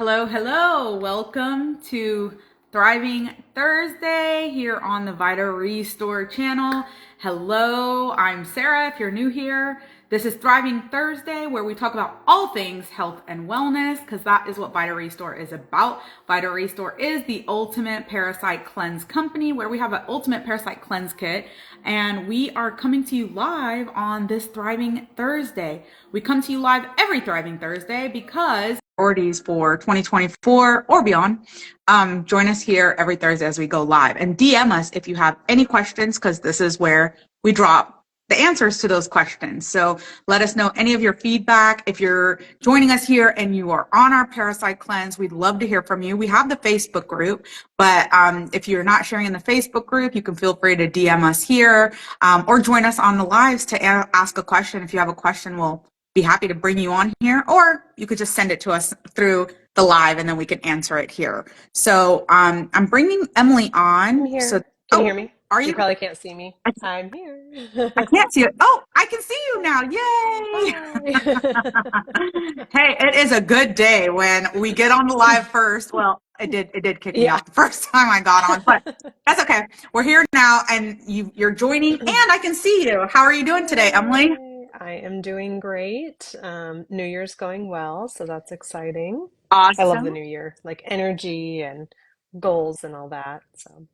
Hello, hello. Welcome to Thriving Thursday here on the Vita Restore channel. Hello, I'm Sarah. If you're new here, this is Thriving Thursday where we talk about all things health and wellness because that is what Vita Restore is about. Vita Restore is the ultimate parasite cleanse company where we have an ultimate parasite cleanse kit, and we are coming to you live on this Thriving Thursday. We come to you live every Thriving Thursday because priorities for 2024 or beyond. Join us here every Thursday as we go live, and DM us if you have any questions, because this is where we drop the answers to those questions. So let us know any of your feedback. If you're joining us here and you are on our parasite cleanse, we'd love to hear from you. We have the Facebook group, but if you're not sharing in the Facebook group, you can feel free to DM us here, or join us on the lives to ask a question. If you have a question, we'll be happy to bring you on here, or you could just send it to us through the live and then we can answer it here. So I'm bringing Emily I'm on. So, here. Can you hear me? are You you? probably can't see me. I, I'm here. I can't see it. Oh, I can see you now. Yay. Hi. Hey, it is a good day when we get on the live first. Well, it did kick me Yeah. off the first time I got on, but that's okay. We're here now and you're joining and I can see you. How are you doing today, Emily? Yay. I am doing great. New Year's going well, so that's exciting. I love the Awesome. new year, like energy and goals and all that. So,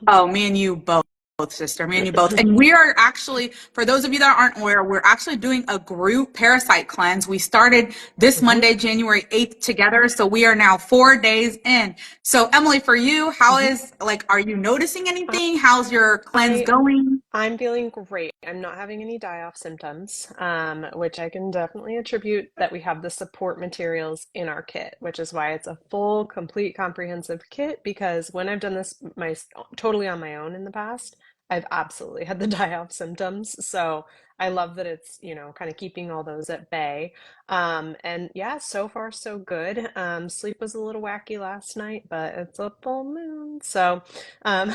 Oh, me and you both, sister. Me and you both. And we are actually, for those of you that aren't aware, we're actually doing a group parasite cleanse. We started this hmm Monday, January 8th together. So we are now 4 days in. So Emily, for you, how hmm is, like, are you noticing anything? How's your cleanse I going? I'm feeling great. I'm not having any die-off symptoms, which I can definitely attribute that we have the support materials in our kit, which is why it's a full, complete, comprehensive kit. Because when I've done this totally on my own in the past, I've absolutely had the die-off symptoms. So I love that it's, kind of keeping all those at bay. And yeah, so far so good. Sleep was a little wacky last night, but it's a full moon, so um,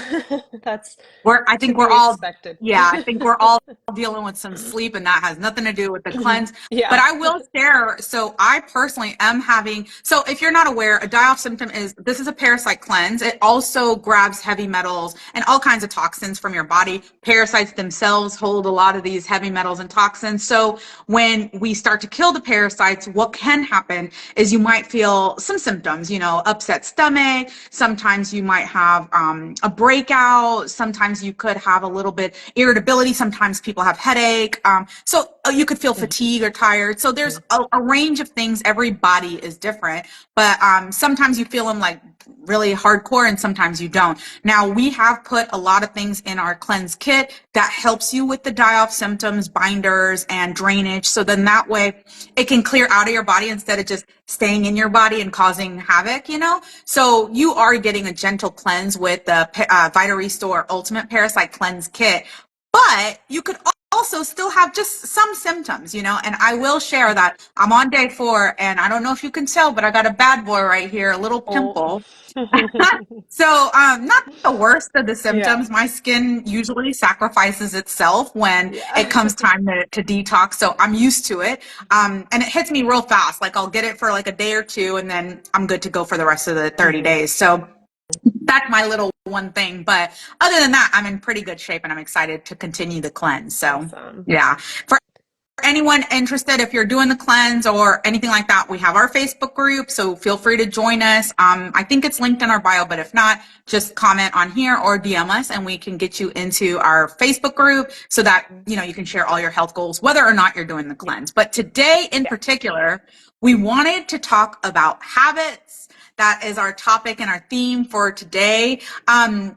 that's I to think we're be all, expected. yeah, I think we're all dealing with some sleep, and that has nothing to do with the cleanse. But Yeah. I will share, so I personally am having, so if you're not aware, a die-off symptom is, this is a parasite cleanse. It also grabs heavy metals and all kinds of toxins from your body. Parasites themselves hold a lot of these heavy metals and toxins. So when we start to kill the parasites, what can happen is you might feel some symptoms, upset stomach. Sometimes you might have a breakout. Sometimes you could have a little bit irritability. Sometimes people have headache. So you could feel fatigue or tired. So there's Mhm. a range of things. Every body is different, but sometimes you feel them like really hardcore and sometimes you don't. Now we have put a lot of things in our cleanse kit that helps you with the die-off symptoms, binders and drainage. So then that way it can clear out of your body instead of just staying in your body and causing havoc. So you are getting a gentle cleanse with the Vita Restore Ultimate Parasite Cleanse Kit, but you could also still have just some symptoms. And I will share that I'm on day 4, and I don't know if you can tell, but I got a bad boy right here, a little Oh. pimple. So, not the worst of the Yeah. symptoms. My skin usually sacrifices itself when it Yeah. comes time to detox. So I'm used to it. And it hits me real fast. Like I'll get it for like a day or two and then I'm good to go for the rest of the 30 hmm days. So that's my little one thing. But other than that, I'm in pretty good shape and I'm excited to continue the cleanse. So Awesome. yeah. For anyone interested, if you're doing the cleanse or anything like that, we have our Facebook group, so feel free to join us. I think it's linked in our bio, but if not, just comment on here or DM us and we can get you into our Facebook group so that you can share all your health goals, whether or not you're doing the Yeah. cleanse. But today in Yeah. particular, we wanted to talk about habits. That is our topic and our theme for today.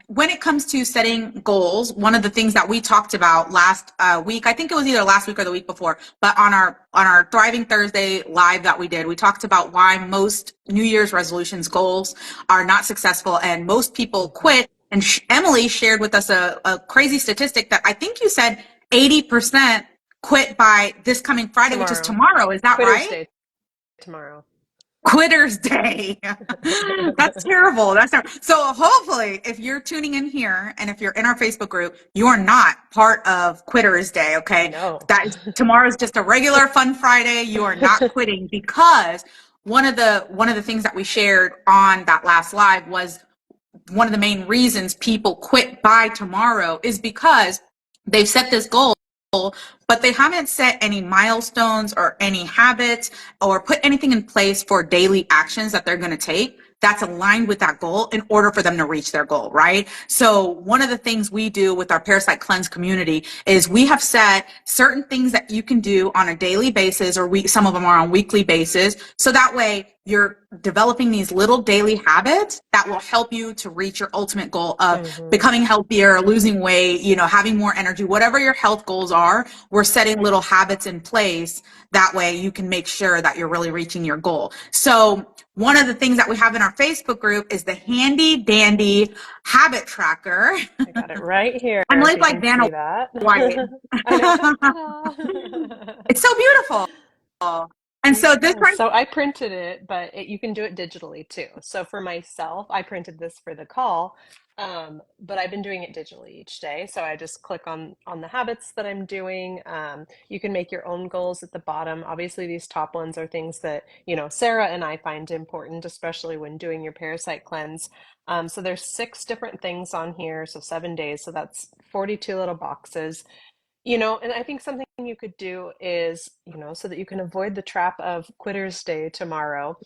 When it comes to setting goals, one of the things that we talked about last week, I think it was either last week or the week before, but on our Thriving Thursday live that we did, we talked about why most New Year's resolutions goals are not successful and most people hmm quit. And Emily shared with us a crazy statistic that I think you said 80% quit by this coming Friday, which is Tomorrow. tomorrow. Is that Quitter's right? Day tomorrow. Quitter's Day. That's terrible. That's terrible. So hopefully, if you're tuning in here and if you're in our Facebook group, you are not part of Quitter's Day. Okay, No. tomorrow's just a regular fun Friday. You are not quitting because one of the things that we shared on that last live was one of the main reasons people quit by tomorrow is because they've set this goal, but they haven't set any milestones or any habits or put anything in place for daily actions that they're going to take that's aligned with that goal in order for them to reach their goal, right? So one of the things we do with our Parasite Cleanse community is we have set certain things that you can do on a daily basis, or some of them are on weekly basis. So that way you're developing these little daily habits that will help you to reach your ultimate goal of Hmm. becoming healthier, losing weight, having more energy, whatever your health goals are. We're setting little habits in place. That way you can make sure that you're really reaching your goal. So one of the things that we have in our Facebook group is the handy dandy habit tracker. I got it right here I'm if like you can Vanna see that. White. I know. Ta-da! It's so beautiful. And so this Yes, one, so I printed it, but you can do it digitally too. So for myself, I printed this for the call, but I've been doing it digitally each day. So I just click on the habits that I'm doing. You can make your own goals at the bottom. Obviously, these top ones are things that, Sarah and I find important, especially when doing your parasite cleanse. So there's 6 different things on here, so 7 days. So that's 42 little boxes. And I think something you could do is, so that you can avoid the trap of Quitter's Day tomorrow,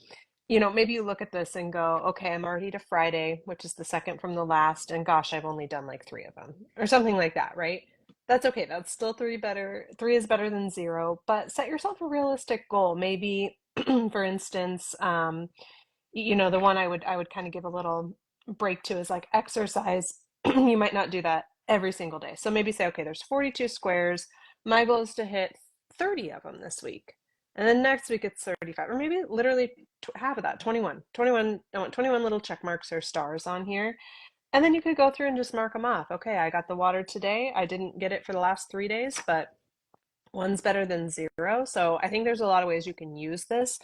maybe you look at this and go, okay, I'm already to Friday, which is the second from the last, and gosh, I've only done like 3 of them, or something like that, right? That's okay. That's still three better. Three is better than zero, but set yourself a realistic goal. Maybe, for instance, the one I would kind of give a little break to is like exercise. You might not do that every single day. So maybe say, okay, there's 42 squares. My goal is to hit 30 of them this week. And then next week it's 35, or maybe literally half of that, 21. 21, I want 21 little check marks or stars on here. And then you could go through and just mark them off. Okay, I got the water today. I didn't get it for the last 3 days, but one's better than zero. So I think there's a lot of ways you can use this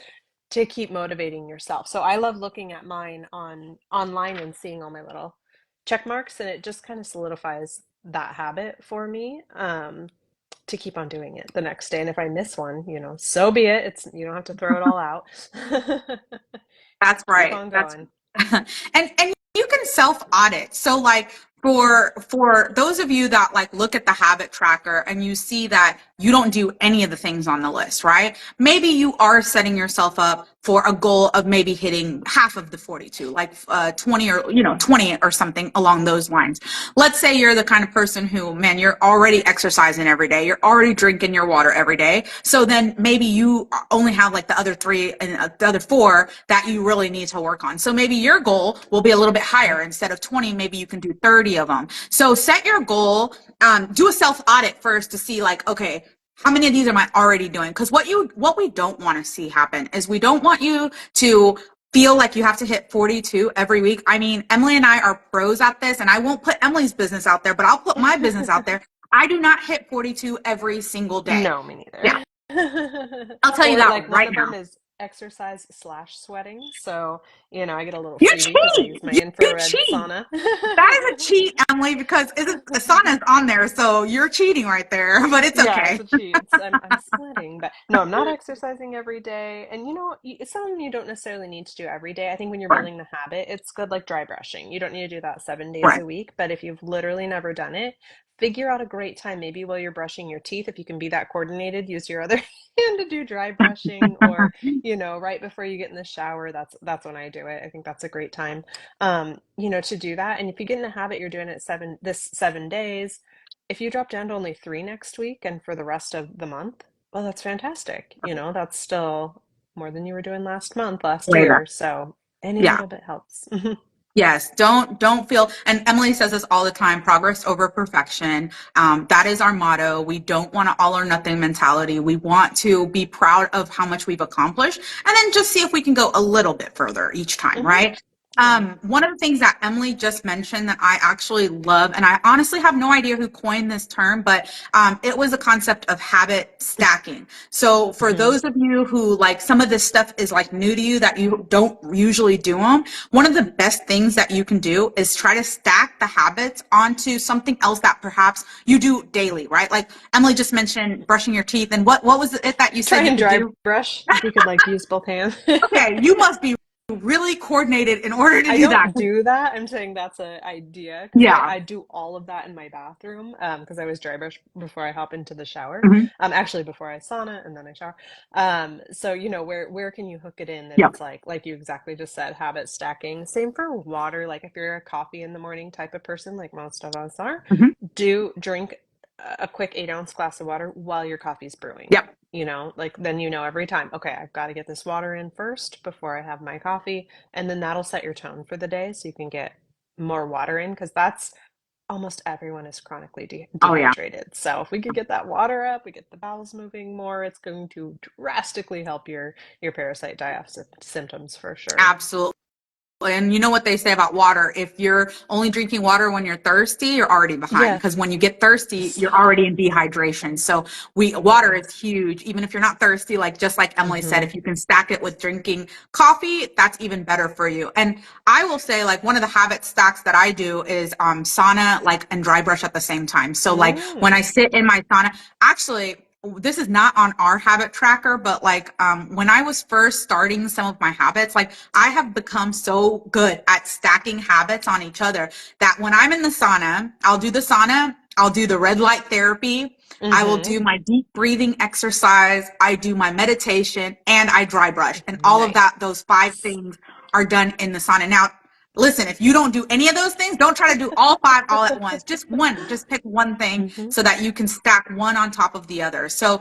to keep motivating yourself. So I love looking at mine online and seeing all my little check marks, and it just kind of solidifies that habit for me, to keep on doing it the next day. And if I miss one, so be it. It's you don't have to throw it all out. that's Keep right. on That's going. and you can self audit. So like for those of you that like look at the habit tracker and you see that you don't do any of the things on the list, right? Maybe you are setting yourself up for a goal of maybe hitting half of the 42, like 20 or 20 or something along those lines. Let's say you're the kind of person who, man, you're already exercising every day, you're already drinking your water every day. So then maybe you only have like the other 3 and the other 4 that you really need to work on. So maybe your goal will be a little bit higher. Instead of 20, maybe you can do 30 of them. So set your goal, do a self audit first to see like, okay, how many of these am I already doing? Because what we don't want to see happen is we don't want you to feel like you have to hit 42 every week. I mean, Emily and I are pros at this, and I won't put Emily's business out there, but I'll put my business out there. I do not hit 42 every single day. No, me Yeah, neither. I'll tell you Or that like one one right of now. them is exercise slash sweating. So, I get a little You freebie because I cheat. use my You infrared cheat. sauna. That is a cheat, Emily, because Asana's on there, so you're cheating right there. But it's Yeah, it's okay. a cheat. I'm sweating, but no, I'm not exercising every day. And it's something you don't necessarily need to do every day. I think when you're Right. building the habit, it's good like dry brushing. You don't need to do that 7 days Right. a week, but if you've literally never done it, figure out a great time. Maybe while you're brushing your teeth, if you can be that coordinated, use your other hand to do dry brushing, or right before you get in the shower. That's when I do it. I think that's a great time, to do that. And if you get in a habit, you're doing it 7 days. If you drop down to only 3 next week and for the rest of the month, well, that's fantastic. That's still more than you were doing last month, last Way better. year. So any Yeah. little bit helps. Yes, don't feel, and Emily says this all the time, progress over perfection. That is our motto. We don't want an all or nothing mentality. We want to be proud of how much we've accomplished and then just see if we can go a little bit further each time, Hmm. right? Yeah. One of the things that Emily just mentioned that I actually love, and I honestly have no idea who coined this term, but it was a concept of habit stacking. So for Hmm. those of you who like some of this stuff is like new to you that you don't usually do them, one of the best things that you can do is try to stack the habits onto something else that perhaps you do daily, right? Like Emily just mentioned brushing your teeth, and what was it that you Try said you and could dry do? brush if you could like use both hands. Okay, you must be really coordinated in order to I do that. don't do that. I'm saying that's an idea because Yeah. I do all of that in my bathroom because I always dry brush before I hop into the shower. Hmm. Actually before I sauna and then I shower. So you know where can you hook it in that Yep. it's like you exactly just said, habit stacking. Same for water. Like if you're a coffee in the morning type of person, like most of us are, Hmm. do drink a quick 8 ounce glass of water while your coffee's brewing. Yep. You know, like then you know every time, okay, I've got to get this water in first before I have my coffee. And then that'll set your tone for the day so you can get more water in because that's almost everyone is chronically Oh yeah. dehydrated. So if we could get that water up, we get the bowels moving more, it's going to drastically help your parasite die off symptoms for sure. Absolutely. And you know what they say about water? If you're only drinking water when you're thirsty, you're already behind. Because when Yes. you get thirsty, you're already in dehydration. So water Absolutely. is huge. Even if you're not thirsty, like just like Emily said, Hmm. if you can stack it with drinking coffee, that's even better for you. And I will say, like one of the habit stacks that I do is sauna, like and dry brush at the same time. So like when I Mm. sit in my sauna, actually this is not on our habit tracker, but like when I was first starting some of my habits, like I have become so good at stacking habits on each other that when I'm in the sauna, I'll do the red light therapy, I will Hmm. do my deep breathing exercise, I do my meditation, and I dry brush. And all of Nice. that, those five things are done in the sauna. Now, listen, if you don't do any of those things, don't try to do all five all at once. Just one, just pick one thing Hmm. so that you can stack one on top of the other. So,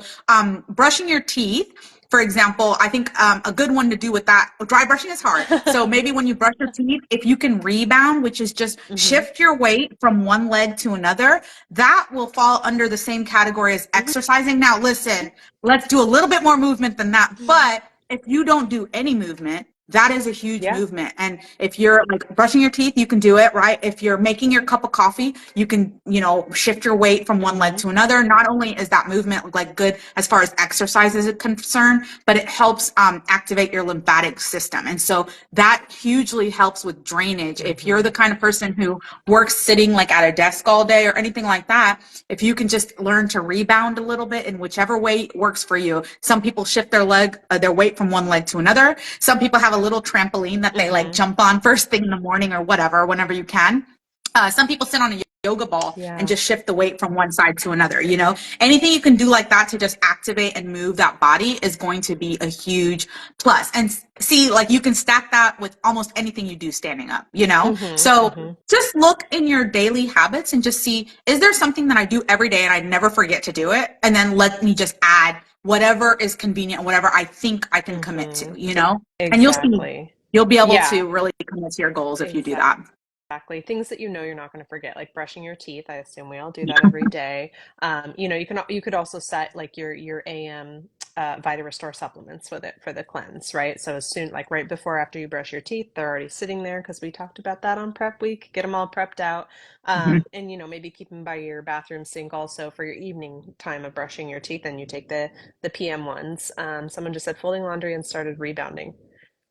brushing your teeth, for example, I think a good one to do with that, dry brushing is hard. So maybe when you brush your teeth, if you can rebound, which is just Hmm. shift your weight from one leg to another, that will fall under the same category as exercising. Now, listen, let's do a little bit more movement than that. But if you don't do any movement, that is a huge Yeah. movement. And if you're like brushing your teeth, you can do it, right? If you're making your cup of coffee, you can, shift your weight from one leg Hmm. to another. Not only is that movement like good as far as exercise is concerned, but it helps activate your lymphatic system. And so that hugely helps with drainage. If you're Hmm. the kind of person who works sitting like at a desk all day or anything like that, if you can just learn to rebound a little bit in whichever way works for you. Some people shift their weight from one leg to another. Some people have a little trampoline that they like Hmm. jump on first thing in the morning or whatever, whenever you can. Some people sit on a yoga ball and Yeah. just shift the weight from one side to another. Anything you can do like that to just activate and move that body is going to be a huge plus. And see, like you can stack that with almost anything you do standing up. Hmm. So Hmm. just look in your daily habits and just see, is there something that I do every day and I never forget to do it? And then let me just add whatever is convenient, whatever I think I can commit Hmm. to. And you'll see, Exactly. you'll be able Yeah. to really commit to your goals if you do Exactly. that. Exactly. Things that you know you're not going to forget, like brushing your teeth. I assume we all do that every day. You could also set like your AM Vita Restore supplements with it for the cleanse, right? So as soon like right before after you brush your teeth, they're already sitting there because we talked about that on prep week. Get them all prepped out, Mhm. and maybe keep them by your bathroom sink also for your evening time of brushing your teeth. And you take the PM ones. Someone just said folding laundry and started rebounding.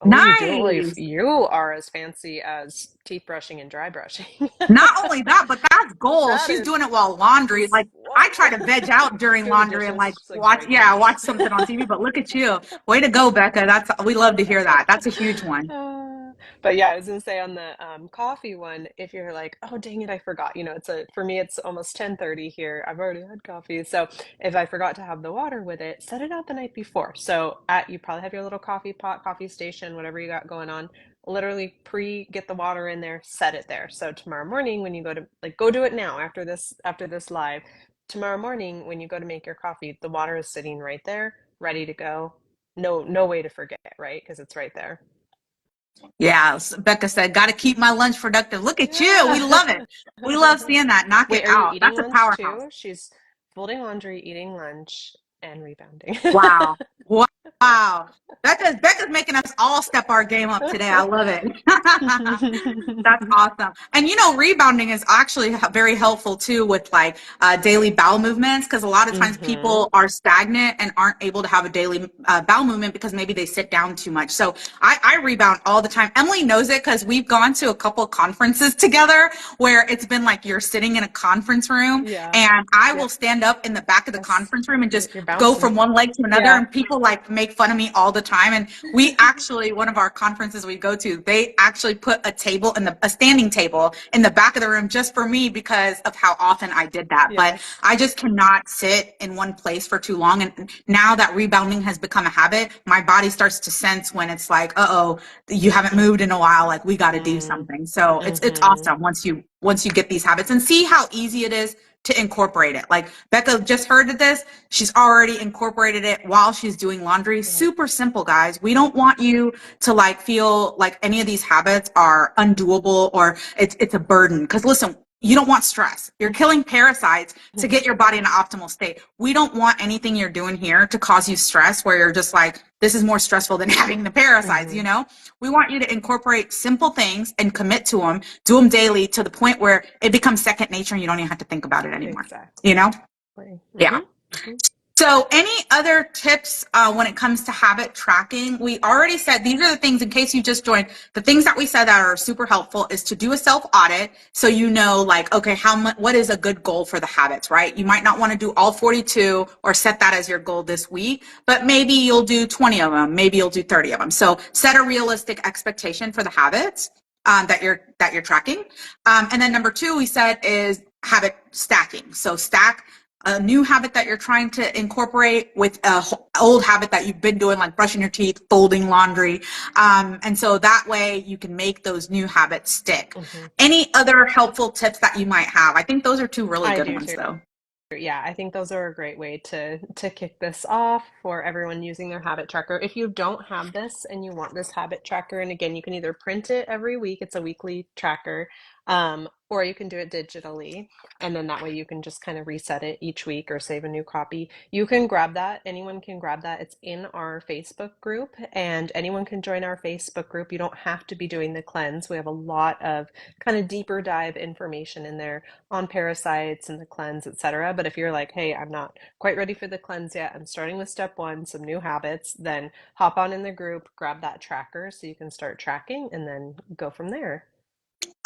Oh, you do it while Nice. you are as fancy as teeth brushing and dry brushing. Not only that, but that's gold. That She's is doing it while laundry. Like I try whoa. to veg out during Do the laundry and dishes, like just like straight to the watch dish. something on TV. But look at you. Way to go, Becca. We love to hear that. That's a huge one. But yeah, I was gonna say on the coffee one, if you're like, oh dang it, I forgot. For me, it's almost 10:30 here. I've already had coffee, so if I forgot to have the water with it, set it out the night before. So you probably have your little coffee pot, coffee station, whatever you got going on. Literally get the water in there, set it there. So tomorrow morning when you go to like go do it now after this live. Tomorrow morning when you go to make your coffee, the water is sitting right there, ready to go. No way to forget, right? Because it's right there. Yeah, Becca said, got to keep my lunch productive. Look at you. We love it. Yeah. We love seeing that. Knock it Wait, are you out. eating That's a lunch powerhouse. too? She's folding laundry, eating lunch, and rebounding. Wow. Wow. Becca's making us all step our game up today. I love it. That's awesome. And rebounding is actually very helpful too with like daily bowel movements because a lot of times Hmm. people are stagnant and aren't able to have a daily bowel movement because maybe they sit down too much. So I rebound all the time. Emily knows it because we've gone to a couple of conferences together where it's been like you're sitting in a conference room Yeah. and I will stand up in the back of the Yes. conference room and just You're go bouncing. from one leg to another Yeah. and people like make fun of me all the time. And we actually, one of our conferences we go to, they actually put a standing table in the back of the room just for me because of how often I did that. But Yes. I just cannot sit in one place for too long. And now that rebounding has become a habit, my body starts to sense when it's like, uh-oh, you haven't moved in a while, like we got to do Mm. something. So it's Hmm. awesome once you get these habits and see how easy it is to incorporate it. Like Becca just heard of this. She's already incorporated it while she's doing laundry. Right. Super simple, guys. We don't want you to like feel like any of these habits are undoable or it's a burden. Because listen, you don't want stress. You're killing parasites to get your body in an optimal state. We don't want anything you're doing here to cause you stress where you're just like, this is more stressful than having the parasites, Hmm. We want you to incorporate simple things and commit to them, do them daily to the point where it becomes second nature and you don't even have to think about it anymore. You Exactly. know? Hmm. Yeah. So, any other tips when it comes to habit tracking? We already said these are the things, in case you just joined, the things that we said that are super helpful is to do a self audit. So, like, okay, what is a good goal for the habits, right? You might not want to do all 42 or set that as your goal this week, but maybe you'll do 20 of them. Maybe you'll do 30 of them. So, set a realistic expectation for the habits. That you're tracking, and then number two we said is habit stacking. So stack a new habit that you're trying to incorporate with a old habit that you've been doing, like brushing your teeth, folding laundry. And so that way you can make those new habits stick. Hmm. Any other helpful tips that you might have? I think those are two really I good do ones too. though. Yeah, I think those are a great way to kick this off for everyone using their habit tracker. If you don't have this and you want this habit tracker, and again, you can either print it every week, it's a weekly tracker, or you can do it digitally, and then that way you can just kind of reset it each week or save a new copy. You can grab that. Anyone can grab that. It's in our Facebook group, and anyone can join our Facebook group. You don't have to be doing the cleanse. We have a lot of kind of deeper dive information in there on parasites and the cleanse, etc. But if you're like, hey, I'm not quite ready for the cleanse yet, I'm starting with step one, some new habits, then hop on in the group, grab that tracker so you can start tracking and then go from there.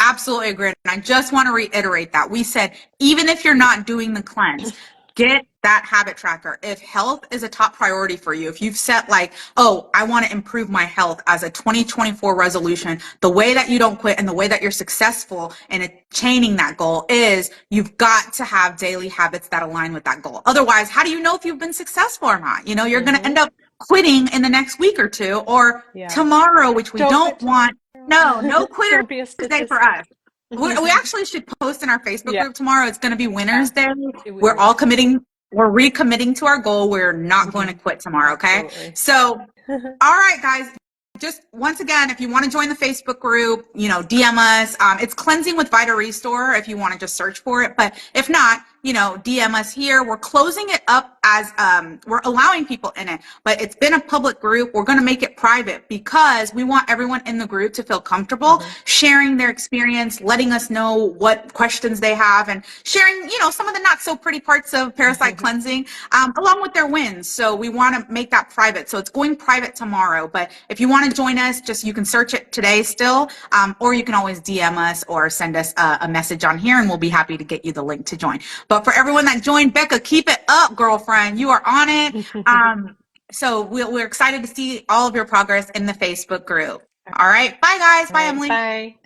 Absolutely agree. And I just want to reiterate that. We said, even if you're not doing the cleanse, get that habit tracker. If health is a top priority for you, if you've set like, oh, I want to improve my health as a 2024 resolution, the way that you don't quit and the way that you're successful in attaining that goal is you've got to have daily habits that align with that goal. Otherwise, how do you know if you've been successful or not? You're going to Mm-hmm. end up quitting in the next week or two or Yeah. tomorrow, which we Don't don't quit want. tomorrow. No quitter Don't be a Day for us. statistic. We actually should post in our Facebook Yeah. group tomorrow. It's going to be Winners Yeah. Day. We We're will. all committing. We're recommitting to our goal. We're not going Hmm. to quit tomorrow. Okay. Absolutely. So, all right, guys. Just once again, if you want to join the Facebook group, DM us. It's Cleansing with Vita Restore if you want to just search for it. But if not, DM us here. We're closing it up as we're allowing people in it, but it's been a public group. We're going to make it private because we want everyone in the group to feel comfortable Hmm. sharing their experience, letting us know what questions they have, and sharing, some of the not so pretty parts of parasite cleansing, along with their wins. So we want to make that private. So it's going private tomorrow. But if you want to join us, you can search it today still, or you can always DM us or send us a message on here, and we'll be happy to get you the link to join. But for everyone that joined, Becca, keep it up, girlfriend. You are on it. So we're excited to see all of your progress in the Facebook group. All right. Bye, guys. All Bye, right. Emily. Bye. Thank